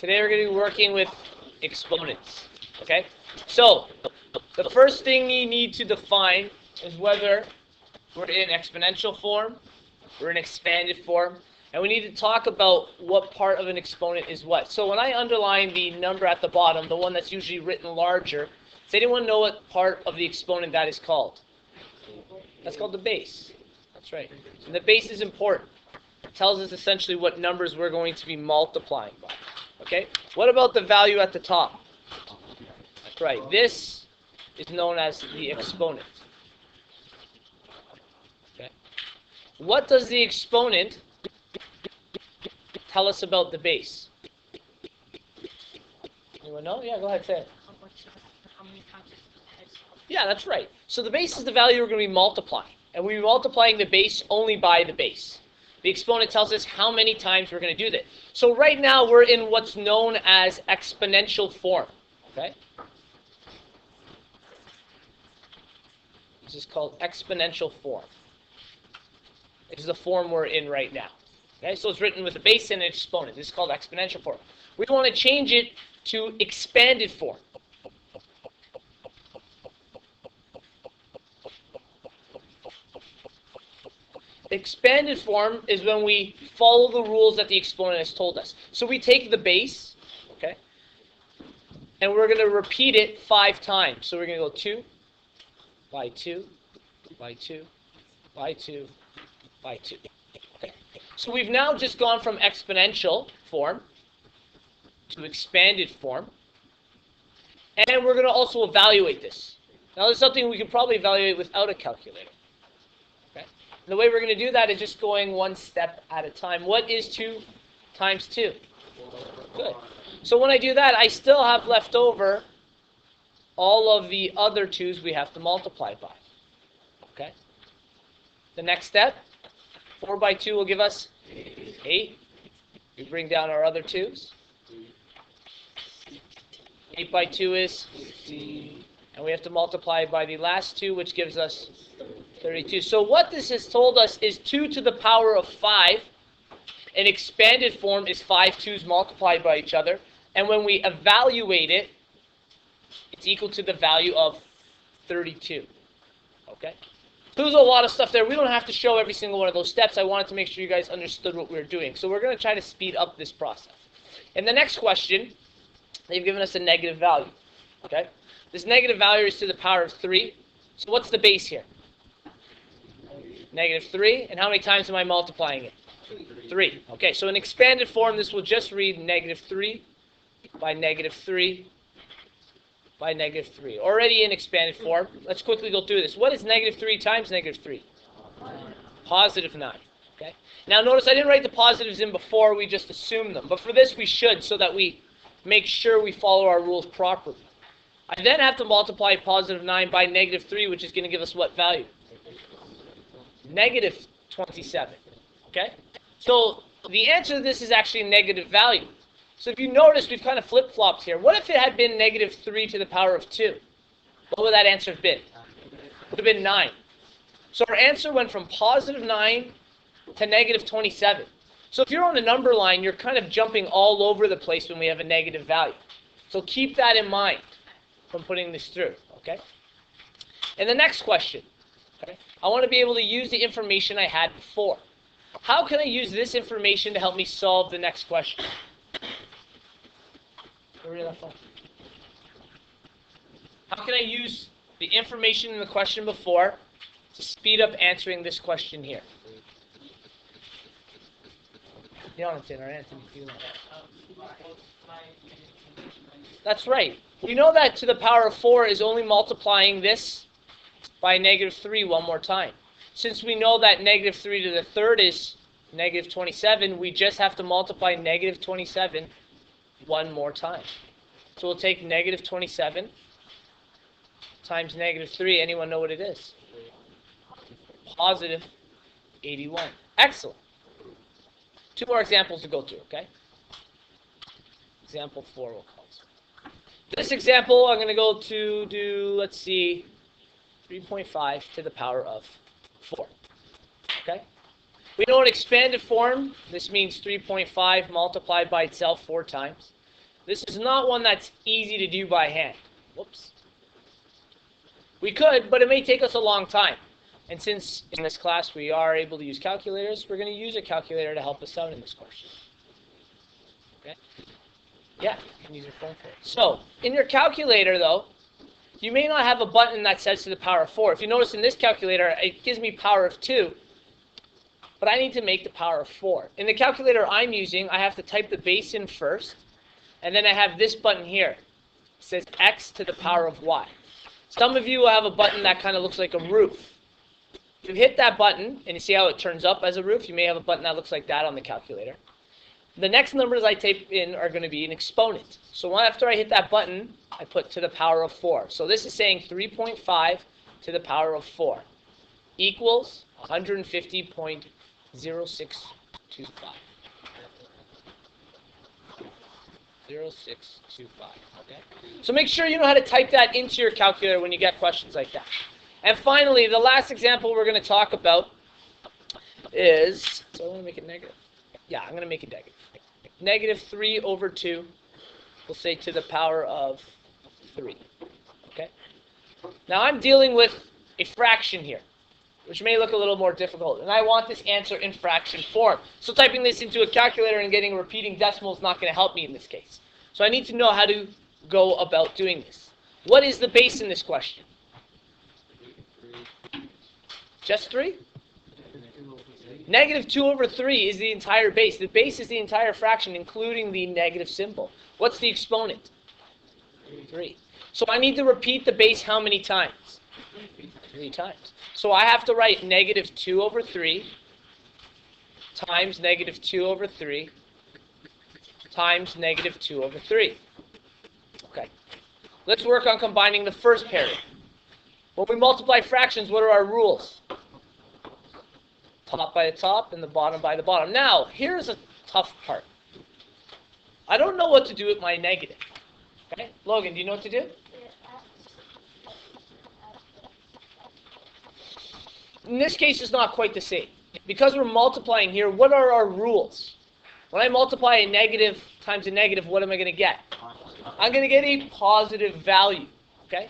Today we're going to be working with exponents, okay? So, the first thing you need to define is whether we're in exponential form, we're in expanded form, and we need to talk about what part of an exponent is what. So when I underline the number at the bottom, the one that's usually written larger, does anyone know what part of the exponent that is called? That's called the base. That's right. So the base is important. It tells us essentially what numbers we're going to be multiplying by. Okay? What about the value at the top? That's right. This is known as the exponent. Okay? What does the exponent tell us about the base? Anyone know? Yeah, go ahead, say it. How many times it's Yeah, that's right. So the base is the value we're going to be multiplying. And we're multiplying the base only by the base. The exponent tells us how many times we're going to do that. So right now we're in what's known as exponential form. Okay? This is called exponential form. This is the form we're in right now. Okay? So it's written with a base and an exponent. This is called exponential form. We want to change it to expanded form. Expanded form is when we follow the rules that the exponent has told us. So we take the base, okay, and we're going to repeat it 5 times. So we're going to go 2 by 2 by 2 by 2 by 2. Okay. So we've now just gone from exponential form to expanded form. And we're going to also evaluate this. Now there's something we can probably evaluate without a calculator. The way we're going to do that is just going one step at a time. What is 2 times 2? Good. So when I do that, I still have left over all of the other 2's we have to multiply by. Okay? The next step, 4 by 2 will give us 8. We bring down our other 2's. 8 by 2 is, and we have to multiply by the last 2, which gives us 32. So what this has told us is 2 to the power of 5. An expanded form is 5 2's multiplied by each other. And when we evaluate it, it's equal to the value of 32. Okay? So there's a lot of stuff there. We don't have to show every single one of those steps. I wanted to make sure you guys understood what we were doing. So we're going to try to speed up this process. In the next question, they've given us a negative value. Okay? This negative value is to the power of 3. So what's the base here? Negative 3. And how many times am I multiplying it? 3. Okay, so in expanded form, this will just read negative 3 by negative 3 by negative 3. Already in expanded form. Let's quickly go through this. What is negative 3 times negative 3? Positive 9. Okay. Now notice I didn't write the positives in before. We just assumed them. But for this, we should so that we make sure we follow our rules properly. I then have to multiply positive 9 by negative 3, which is going to give us what value? Negative 27. Okay? So the answer to this is actually a negative value. So if you notice, we've kind of flip-flopped here. What if it had been negative 3 to the power of 2? What would that answer have been? It would have been 9. So our answer went from positive 9 to negative 27. So if you're on the number line, you're kind of jumping all over the place when we have a negative value. So keep that in mind when putting this through. Okay? And the next question. Okay? I want to be able to use the information I had before. How can I use this information to help me solve the next question? How can I use the information in the question before to speed up answering this question here? That's right. You know that to the power of 4 is only multiplying this by negative 3 one more time. Since we know that negative 3 to the third is negative 27, we just have to multiply negative 27 one more time. So we'll take negative 27 times negative 3. Anyone know what it is? Positive 81. Excellent. 2 more examples to go through, okay? Example 4 we'll call this. This example, I'm going to go to do, let's see, 3.5 to the power of 4. Okay? We know in expanded form, this means 3.5 multiplied by itself 4 times. This is not one that's easy to do by hand. Whoops. We could, but it may take us a long time. And since in this class we are able to use calculators, we're going to use a calculator to help us out in this question. Okay? Yeah, you can use your phone for it. So, in your calculator, though, you may not have a button that says to the power of 4. If you notice in this calculator, it gives me power of 2, but I need to make the power of 4. In the calculator I'm using, I have to type the base in first, and then I have this button here. It says x to the power of y. Some of you will have a button that kind of looks like a roof. If you hit that button, and you see how it turns up as a roof, you may have a button that looks like that on the calculator. The next numbers I type in are going to be an exponent. So after I hit that button, I put to the power of 4. So this is saying 3.5 to the power of 4 equals 150.0625. 0625. Okay? So make sure you know how to type that into your calculator when you get questions like that. And finally, the last example we're going to talk about is, so I want to make it negative. Yeah, I'm going to make it negative. Negative 3 over 2, we'll say to the power of 3. Okay? Now I'm dealing with a fraction here, which may look a little more difficult. And I want this answer in fraction form. So typing this into a calculator and getting a repeating decimal is not going to help me in this case. So I need to know how to go about doing this. What is the base in this question? Just 3? Negative 2 over 3 is the entire base. The base is the entire fraction, including the negative symbol. What's the exponent? 3. So I need to repeat the base how many times? 3 times. So I have to write negative 2 over 3 times negative 2 over 3 times negative 2 over 3. Okay. Let's work on combining the first pairing. When we multiply fractions, what are our rules? Top by the top and the bottom by the bottom. Now, here's a tough part. I don't know what to do with my negative. Okay? Logan, do you know what to do? In this case, it's not quite the same. Because we're multiplying here, what are our rules? When I multiply a negative times a negative, what am I going to get? I'm going to get a positive value. Okay?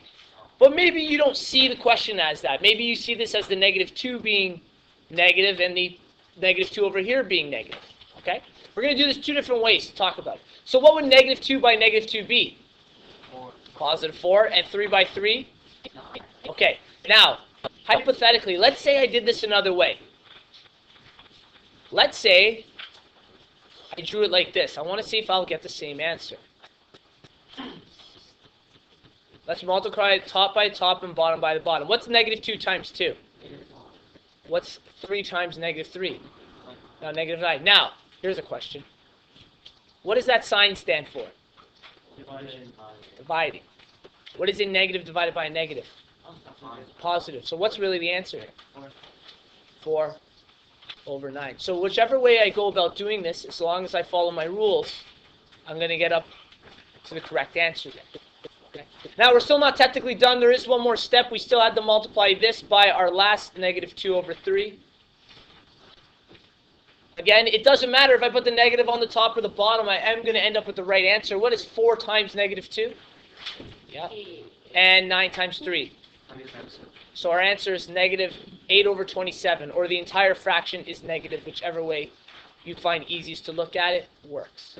But maybe you don't see the question as that. Maybe you see this as the negative 2 being negative and the negative 2 over here being negative. Okay? We're going to do this 2 different ways to talk about it. So what would negative 2 by negative 2 be? 4. Positive 4. And 3 by 3? Okay. Now, hypothetically, let's say I did this another way. Let's say I drew it like this. I want to see if I'll get the same answer. Let's multiply top by top and bottom by the bottom. What's negative 2 times 2? What's 3 times negative 3? No, negative 9. Now, here's a question. What does that sign stand for? Dividing. What is a negative divided by a negative? Positive. So what's really the answer here? 4 over 9. So whichever way I go about doing this, as long as I follow my rules, I'm going to get up to the correct answer there. Okay. Now, we're still not technically done. There is one more step. We still had to multiply this by our last negative 2 over 3. Again, it doesn't matter if I put the negative on the top or the bottom. I am going to end up with the right answer. What is 4 times negative 2? Yeah. And 9 times 3. So our answer is negative 8 over 27, or the entire fraction is negative, whichever way you find easiest to look at it works.